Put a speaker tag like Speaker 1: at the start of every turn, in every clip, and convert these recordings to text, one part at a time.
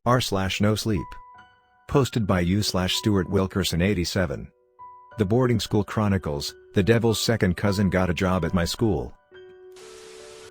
Speaker 1: r/Nosleep. Posted by u/Stuart Wilkerson 87. The Boarding School Chronicles, the devil's second cousin got a job at my school.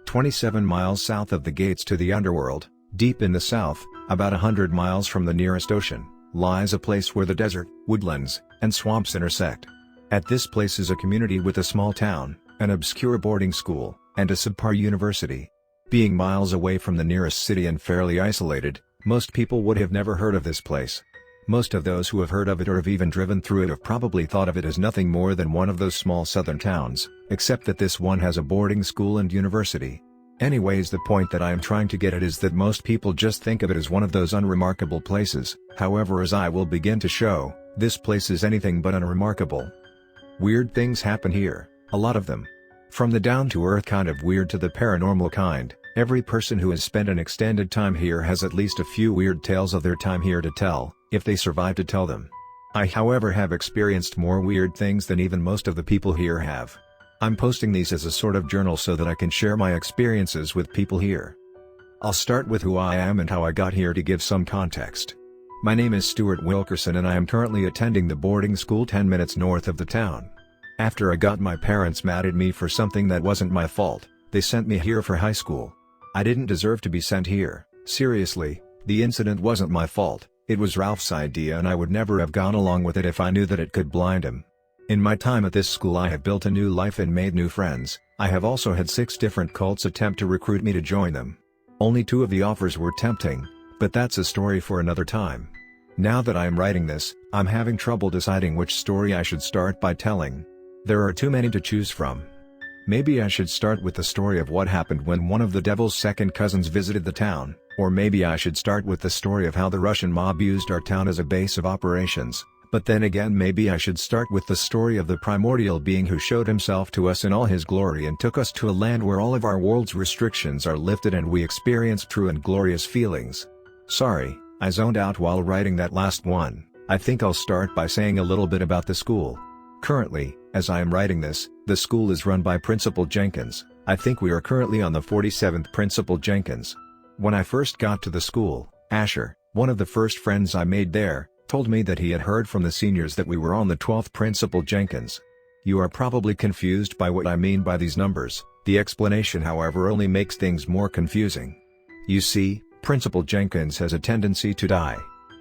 Speaker 1: 27 miles south of the gates to the underworld, deep in the south, about 100 miles from the nearest ocean, lies a place where the desert, woodlands, and swamps intersect. At this place is a community with a small town, an obscure boarding school, and a subpar university. Being miles away from the nearest city and fairly isolated, most people would have never heard of this place. Most of those who have heard of it or have even driven through it have probably thought of it as nothing more than one of those small southern towns, except that this one has a boarding school and university. Anyways, the point that I am trying to get at is that most people just think of it as one of those unremarkable places. However, as I will begin to show, this place is anything but unremarkable. Weird things happen here, a lot of them. From the down-to-earth kind of weird to the paranormal kind, every person who has spent an extended time here has at least a few weird tales of their time here to tell, if they survive to tell them. I, however, have experienced more weird things than even most of the people here have. I'm posting these as a sort of journal so that I can share my experiences with people here. I'll start with who I am and how I got here to give some context. My name is Stuart Wilkerson and I am currently attending the boarding school 10 minutes north of the town. After I got my parents mad at me for something that wasn't my fault, they sent me here for high school. I didn't deserve to be sent here, seriously, the incident wasn't my fault, it was Ralph's idea and I would never have gone along with it if I knew that it could blind him. In my time at this school I have built a new life and made new friends. I have also had 6 different cults attempt to recruit me to join them. Only 2 of the offers were tempting, but that's a story for another time. Now that I am writing this, I'm having trouble deciding which story I should start by telling. There are too many to choose from. Maybe I should start with the story of what happened when one of the devil's second cousins visited the town, or maybe I should start with the story of how the Russian mob used our town as a base of operations. But then again, maybe I should start with the story of the primordial being who showed himself to us in all his glory and took us to a land where all of our world's restrictions are lifted and we experience true and glorious feelings. Sorry, I zoned out while writing that last one. I think I'll start by saying a little bit about the school. Currently, as I am writing this, the school is run by Principal Jenkins. I think we are currently on the 47th Principal Jenkins. When I first got to the school, Asher, one of the first friends I made there, told me that he had heard from the seniors that we were on the 12th Principal Jenkins. You are probably confused by what I mean by these numbers. The explanation, however, only makes things more confusing. You see, Principal Jenkins has a tendency to die.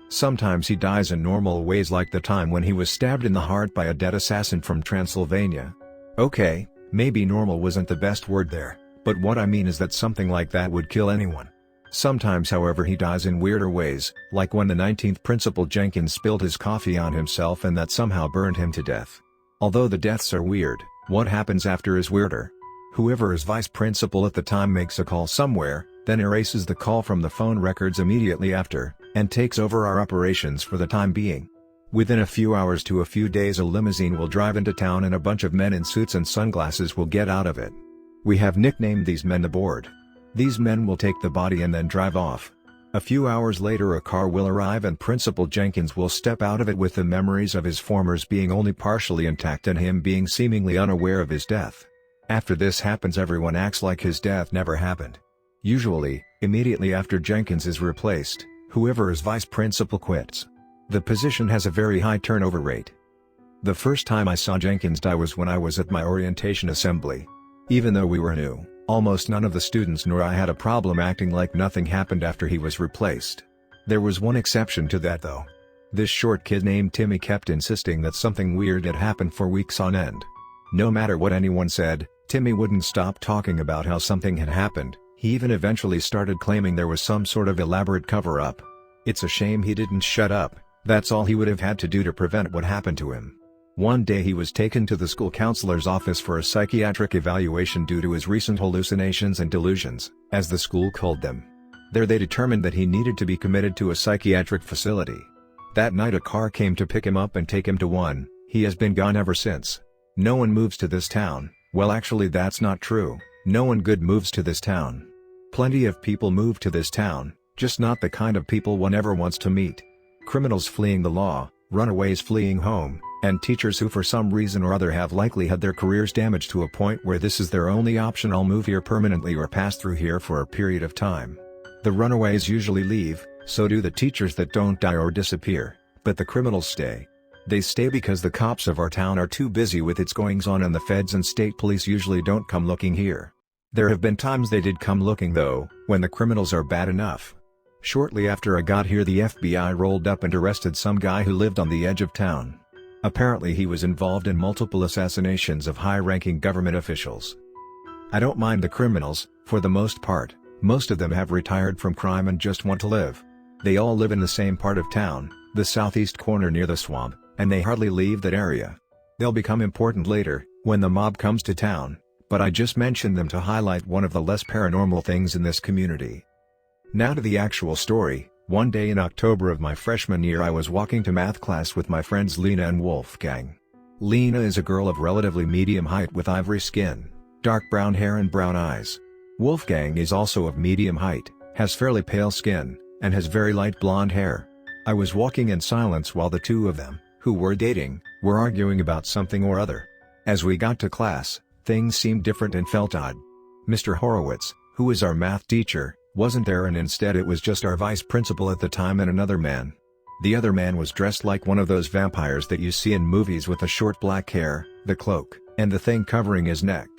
Speaker 1: Sometimes he dies in normal ways, like the time when he was stabbed in the heart by a dead assassin from Transylvania. Okay, maybe normal wasn't the best word there, but what I mean is that something like that would kill anyone. Sometimes, however, he dies in weirder ways, like when the 19th Principal Jenkins spilled his coffee on himself and that somehow burned him to death. Although the deaths are weird, what happens after is weirder. Whoever is vice principal at the time makes a call somewhere, then erases the call from the phone records immediately after, and takes over our operations for the time being. Within a few hours to a few days, a limousine will drive into town and a bunch of men in suits and sunglasses will get out of it. We have nicknamed these men the Board. These men will take the body and then drive off. A few hours later a car will arrive and Principal Jenkins will step out of it with the memories of his formers being only partially intact and him being seemingly unaware of his death. After this happens, everyone acts like his death never happened. Usually, immediately after Jenkins is replaced, whoever is vice principal quits. The position has a very high turnover rate. The first time I saw Jenkins die was when I was at my orientation assembly. Even though we were new, almost none of the students nor I had a problem acting like nothing happened after he was replaced. There was one exception to that though. This short kid named Timmy kept insisting that something weird had happened for weeks on end. No matter what anyone said, Timmy wouldn't stop talking about how something had happened. He even eventually started claiming there was some sort of elaborate cover-up. It's a shame he didn't shut up. That's all he would have had to do to prevent what happened to him. One day he was taken to the school counselor's office for a psychiatric evaluation due to his recent hallucinations and delusions, as the school called them. There they determined that he needed to be committed to a psychiatric facility. That night a car came to pick him up and take him to one. He has been gone ever since. No one moves to this town. Well, actually that's not true. No one good moves to this town. Plenty of people move to this town, just not the kind of people one ever wants to meet. Criminals fleeing the law, runaways fleeing home, and teachers who for some reason or other have likely had their careers damaged to a point where this is their only option. I'll move here permanently or pass through here for a period of time. The runaways usually leave, So do the teachers that don't die or disappear, but the criminals stay. They stay because the cops of our town are too busy with its goings-on and the feds and state police usually don't come looking here. There have been times they did come looking though, when the criminals are bad enough. Shortly after I got here the FBI rolled up and arrested some guy who lived on the edge of town. Apparently he was involved in multiple assassinations of high-ranking government officials. I don't mind the criminals, for the most part, most of them have retired from crime and just want to live. They all live in the same part of town, the southeast corner near the swamp, and they hardly leave that area. They'll become important later, when the mob comes to town, but I just mentioned them to highlight one of the less paranormal things in this community. Now to the actual story. One day in October of my freshman year I was walking to math class with my friends Lena and Wolfgang. Lena is a girl of relatively medium height with ivory skin, dark brown hair and brown eyes. Wolfgang is also of medium height, has fairly pale skin, and has very light blonde hair. I was walking in silence while the two of them, who were dating, were arguing about something or other. As we got to class, things seemed different and felt odd. Mr. Horowitz, who is our math teacher, wasn't there and instead it was just our vice principal at the time and another man. The other man was dressed like one of those vampires that you see in movies with the short black hair, the cloak, and the thing covering his neck.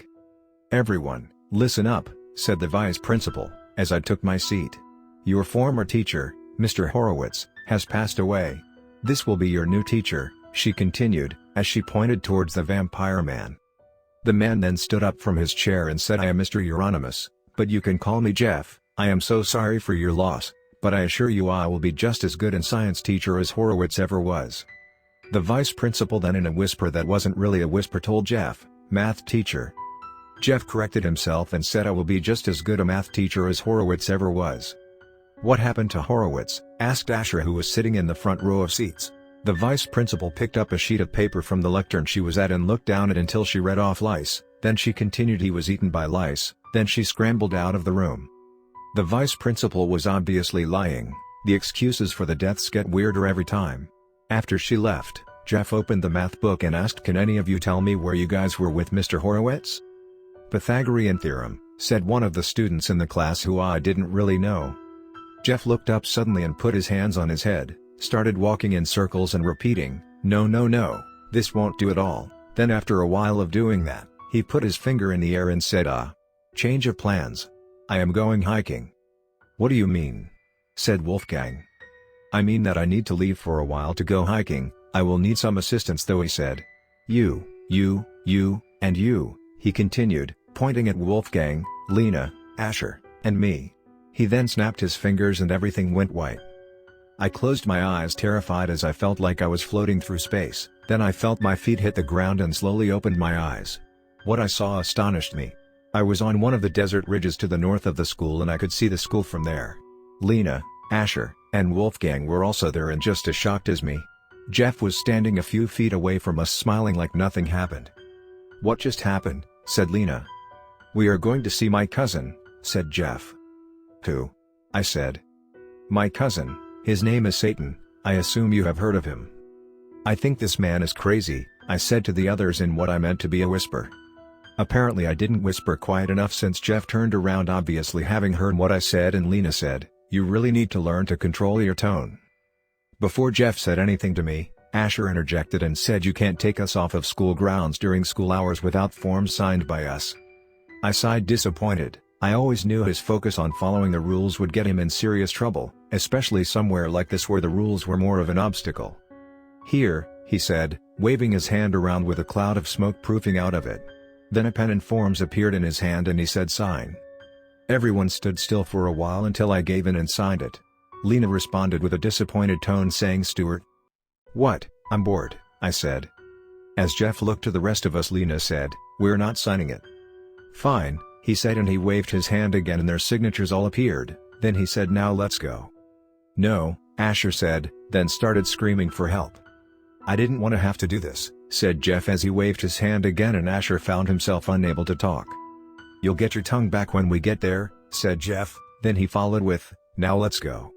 Speaker 1: "Everyone, listen up," said the vice principal, as I took my seat. "Your former teacher, Mr. Horowitz, has passed away. This will be your new teacher," she continued, as she pointed towards the vampire man. The man then stood up from his chair and said, "I am Mr. Euronymous, but you can call me Jeff. I am so sorry for your loss, but I assure you I will be just as good a science teacher as Horowitz ever was." The vice principal then in a whisper that wasn't really a whisper told Jeff, "Math teacher." Jeff corrected himself and said, "I will be just as good a math teacher as Horowitz ever was." "What happened to Horowitz?" asked Asher, who was sitting in the front row of seats. The vice principal picked up a sheet of paper from the lectern she was at and looked down it until she read off lice, then she continued, "He was eaten by lice," then she scrambled out of the room. The vice principal was obviously lying. The excuses for the deaths get weirder every time. After she left, Jeff opened the math book and asked, "Can any of you tell me where you guys were with Mr. Horowitz?" "Pythagorean theorem," said one of the students in the class who I didn't really know. Jeff looked up suddenly and put his hands on his head, started walking in circles and repeating, "No, no, no, this won't do at all." Then after a while of doing that, he put his finger in the air and said, "Change of plans. I am going hiking." "What do you mean?" said Wolfgang. "I mean that I need to leave for a while to go hiking. I will need some assistance though," he said. You, and you," he continued, pointing at Wolfgang, Lena, Asher, and me. He then snapped his fingers and everything went white. I closed my eyes terrified as I felt like I was floating through space, then I felt my feet hit the ground and slowly opened my eyes. What I saw astonished me. I was on one of the desert ridges to the north of the school and I could see the school from there. Lena, Asher, and Wolfgang were also there and just as shocked as me. Jeff was standing a few feet away from us smiling like nothing happened. "What just happened?" said Lena. "We are going to see my cousin," said Jeff. "Who?" I said. "My cousin, his name is Satan, I assume you have heard of him." "I think this man is crazy," I said to the others in what I meant to be a whisper. Apparently I didn't whisper quiet enough since Jeff turned around obviously having heard what I said and Lena said, "You really need to learn to control your tone." Before Jeff said anything to me, Asher interjected and said, "You can't take us off of school grounds during school hours without forms signed by us." I sighed disappointed. I always knew his focus on following the rules would get him in serious trouble, especially somewhere like this where the rules were more of an obstacle. "Here," he said, waving his hand around with a cloud of smoke proofing out of it. Then a pen and forms appeared in his hand and he said, "Sign." Everyone stood still for a while until I gave in and signed it. Lena responded with a disappointed tone saying, "Stuart." "What? I'm bored," I said. As Jeff looked to the rest of us, Lena said, "We're not signing it." "Fine," he said, and he waved his hand again and their signatures all appeared. Then he said, "Now let's go." "No," Asher said, then started screaming for help. "I didn't want to have to do this," said Jeff as he waved his hand again and Asher found himself unable to talk. "You'll get your tongue back when we get there," said Jeff, then he followed with, "Now let's go."